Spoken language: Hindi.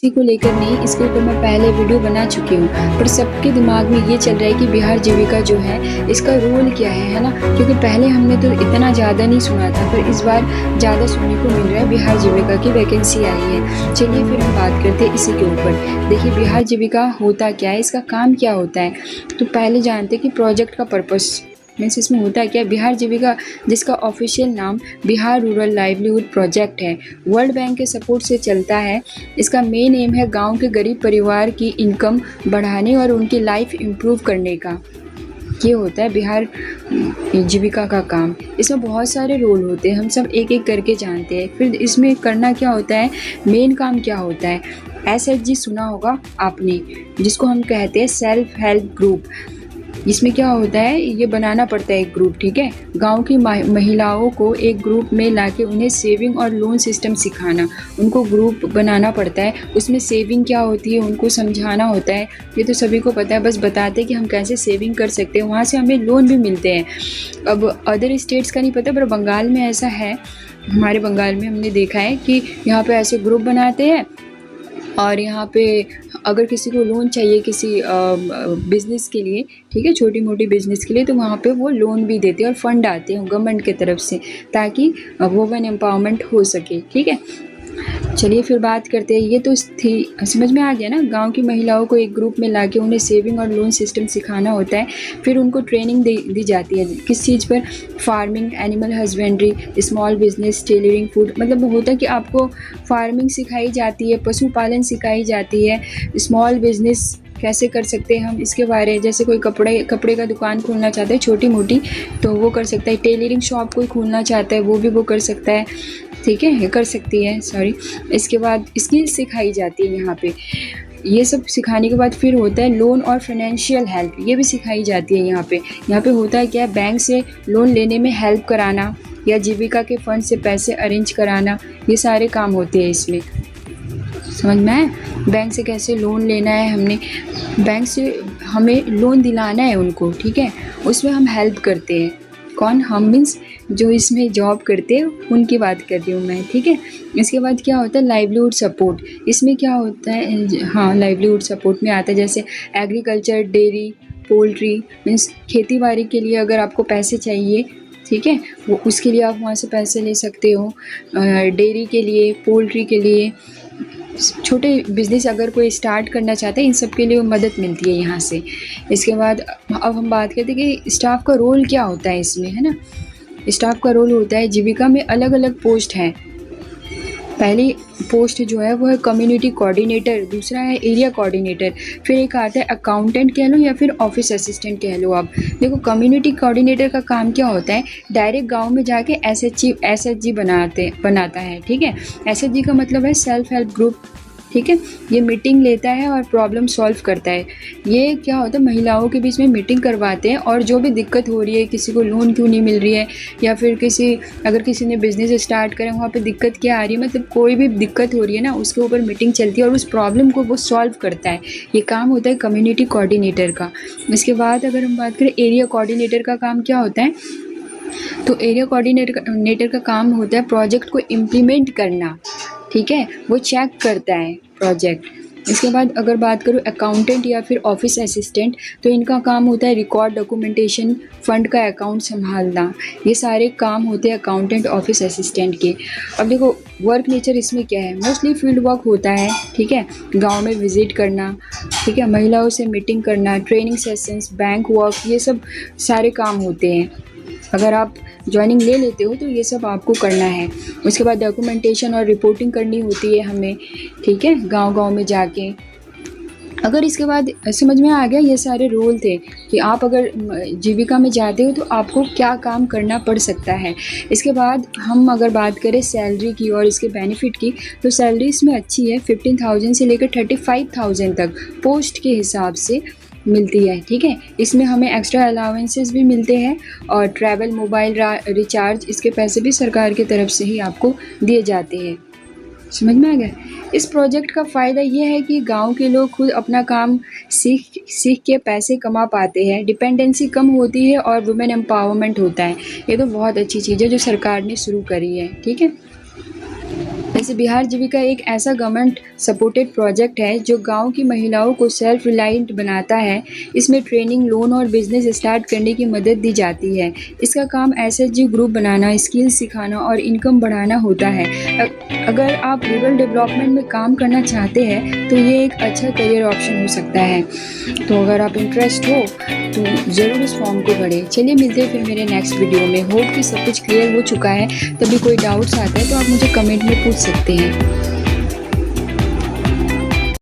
इसी को लेकर नहीं, इसके ऊपर मैं पहले वीडियो बना चुकी हूँ, पर सबके दिमाग में ये चल रहा है कि बिहार जीविका जो है इसका रोल क्या है ना। क्योंकि पहले हमने तो इतना ज़्यादा नहीं सुना था, पर इस बार ज़्यादा सुनने को मिल रहा है बिहार जीविका की वैकेंसी आई है। चलिए फिर हम बात करते हैं इसी के ऊपर। देखिए बिहार जीविका होता क्या है, इसका काम क्या होता है, तो पहले जानते हैं कि प्रोजेक्ट का पर्पस मीन्स इसमें होता क्या है। बिहार जीविका, जिसका ऑफिशियल नाम बिहार रूरल लाइवलीहुड प्रोजेक्ट है, वर्ल्ड बैंक के सपोर्ट से चलता है। इसका मेन एम है गांव के गरीब परिवार की इनकम बढ़ाने और उनकी लाइफ इम्प्रूव करने का। ये होता है बिहार जीविका का काम। इसमें बहुत सारे रोल होते हैं, हम सब एक एक करके जानते हैं। फिर इसमें करना क्या होता है, मेन काम क्या होता है। SHG सुना होगा आपने, जिसको हम कहते हैं सेल्फ हेल्प ग्रुप। इसमें क्या होता है, ये बनाना पड़ता है एक ग्रुप, ठीक है। गांव की महिलाओं को एक ग्रुप में लाके उन्हें सेविंग और लोन सिस्टम सिखाना, उनको ग्रुप बनाना पड़ता है। उसमें सेविंग क्या होती है उनको समझाना होता है। ये तो सभी को पता है, बस बताते हैं कि हम कैसे सेविंग कर सकते हैं, वहाँ से हमें लोन भी मिलते हैं। अब अदर स्टेट्स का नहीं पता, पर बंगाल में ऐसा है। हमारे बंगाल में हमने देखा है कि यहाँ पे ऐसे ग्रुप बनाते हैं और यहाँ पे अगर किसी को लोन चाहिए किसी बिज़नेस के लिए, ठीक है, छोटी मोटी बिज़नेस के लिए, तो वहाँ पे वो लोन भी देते हैं और फंड आते हैं गवर्नमेंट की तरफ से, ताकि वुमेन एम्पावरमेंट हो सके, ठीक है। चलिए फिर बात करते हैं। ये तो थी, समझ में आ गया ना। गांव की महिलाओं को एक ग्रुप में लाके उन्हें सेविंग और लोन सिस्टम सिखाना होता है। फिर उनको ट्रेनिंग दी जाती है, किस चीज़ पर, farming, animal husbandry, small business, tailoring, food. मतलब होता है कि आपको फार्मिंग सिखाई जाती है, पशुपालन सिखाई जाती है, स्मॉल बिजनेस कैसे कर सकते हैं हम इसके बारे, जैसे कोई कपड़े का दुकान खोलना चाहता है छोटी मोटी, तो वो कर सकता है। टेलरिंग शॉप कोई खोलना चाहता है वो कर सकता है, ठीक है, कर सकती है, सॉरी। इसके बाद स्किल सिखाई जाती है यहाँ पे। ये सब सिखाने के बाद फिर होता है लोन और फाइनेंशियल हेल्प, ये भी सिखाई जाती है यहाँ पे। यहाँ पे होता है क्या, बैंक से लोन लेने में हेल्प कराना या जीविका के फंड से पैसे अरेंज कराना, ये सारे काम होते हैं इसमें। समझ में आए, बैंक से कैसे लोन लेना है, हमने बैंक से हमें लोन दिलाना है उनको, ठीक है, उसमें हम हेल्प करते हैं। कौन, हम मीन्स जो इसमें जॉब करते हैं उनकी बात कर रही हूँ मैं, ठीक है। इसके बाद क्या होता है, लाइवलीहुड सपोर्ट। इसमें क्या होता है, हाँ, लाइवलीहुड सपोर्ट में आता है जैसे एग्रीकल्चर, डेयरी, पोल्ट्री, मीन्स खेती बाड़ी के लिए अगर आपको पैसे चाहिए, ठीक है, वो उसके लिए आप वहाँ से पैसे ले सकते हो। डेयरी के लिए, पोल्ट्री के लिए, छोटे बिजनेस अगर कोई स्टार्ट करना चाहते हैं, इन सब के लिए मदद मिलती है यहाँ से। इसके बाद अब हम बात करते हैं कि स्टाफ का रोल क्या होता है इसमें, है ना। स्टाफ का रोल होता है, जीविका में अलग अलग पोस्ट हैं। पहली पोस्ट जो है वो है कम्युनिटी कोऑर्डिनेटर, दूसरा है एरिया कोऑर्डिनेटर, फिर एक आता है अकाउंटेंट कह लो या फिर ऑफिस असिस्टेंट कह लो आप। देखो कम्युनिटी कोऑर्डिनेटर का काम क्या होता है, डायरेक्ट गांव में जाके SHG बनाता है, ठीक है। SHG का मतलब है सेल्फ हेल्प ग्रुप, ठीक है। ये मीटिंग लेता है और प्रॉब्लम सॉल्व करता है। ये क्या होता है, महिलाओं के बीच में मीटिंग करवाते हैं और जो भी दिक्कत हो रही है, किसी को लोन क्यों नहीं मिल रही है, या फिर अगर किसी ने बिज़नेस स्टार्ट करें वहाँ पे दिक्कत क्या आ रही है, मतलब कोई भी दिक्कत हो रही है ना, उसके ऊपर मीटिंग चलती है और उस प्रॉब्लम को वो सॉल्व करता है। ये काम होता है कम्युनिटी कोऑर्डिनेटर का। इसके बाद अगर हम बात करें एरिया कोऑर्डिनेटर का काम क्या होता है, तो एरिया कोऑर्डिनेटर का काम होता है प्रोजेक्ट को इम्प्लीमेंट करना, ठीक है, वो चेक करता है प्रोजेक्ट। इसके बाद अगर बात करूँ अकाउंटेंट या फिर ऑफिस असिस्टेंट, तो इनका काम होता है रिकॉर्ड, डॉक्यूमेंटेशन, फंड का अकाउंट संभालना। ये सारे काम होते हैं अकाउंटेंट, ऑफिस असिस्टेंट के। अब देखो वर्क नेचर इसमें क्या है, मोस्टली फील्ड वर्क होता है, ठीक है, गांव में विजिट करना, ठीक है, महिलाओं से मीटिंग करना, ट्रेनिंग सेशंस, बैंक वर्क, ये सब सारे काम होते हैं। अगर आप ज्वाइनिंग ले लेते हो तो ये सब आपको करना है। उसके बाद डॉक्यूमेंटेशन और रिपोर्टिंग करनी होती है हमें, ठीक है, गांव-गांव में जाके। अगर इसके बाद समझ में आ गया, ये सारे रोल थे कि आप अगर जीविका में जाते हो तो आपको क्या काम करना पड़ सकता है। इसके बाद हम अगर बात करें सैलरी की और इसके बेनिफिट की, तो सैलरी इसमें अच्छी है, 15,000 से लेकर 35,000 तक पोस्ट के हिसाब से मिलती है, ठीक है। इसमें हमें एक्स्ट्रा अलाउंसेस भी मिलते हैं और ट्रैवल, मोबाइल रिचार्ज, इसके पैसे भी सरकार की तरफ से ही आपको दिए जाते हैं। समझ में आ गया। इस प्रोजेक्ट का फ़ायदा ये है कि गांव के लोग खुद अपना काम सीख के पैसे कमा पाते हैं, डिपेंडेंसी कम होती है और वुमेन एम्पावरमेंट होता है। ये तो बहुत अच्छी चीज़ है जो सरकार ने शुरू करी है, ठीक है। वैसे बिहार जीविका एक ऐसा गवर्नमेंट सपोर्टेड प्रोजेक्ट है जो गांव की महिलाओं को सेल्फ रिलायंट बनाता है। इसमें ट्रेनिंग, लोन और बिजनेस स्टार्ट करने की मदद दी जाती है। इसका काम एसएचजी ग्रुप बनाना, स्किल्स सिखाना और इनकम बढ़ाना होता है। अगर आप रूरल डेवलपमेंट में काम करना चाहते हैं तो ये एक अच्छा करियर ऑप्शन हो सकता है। तो अगर आप इंटरेस्ट हो तो ज़रूर इस फॉर्म को भरें। चलिए मिलते हैं फिर मेरे नेक्स्ट वीडियो में। होप कि सब कुछ क्लियर हो चुका है। तभी कोई डाउट्स आता है तो आप मुझे कमेंट में पूछ सकते हैं।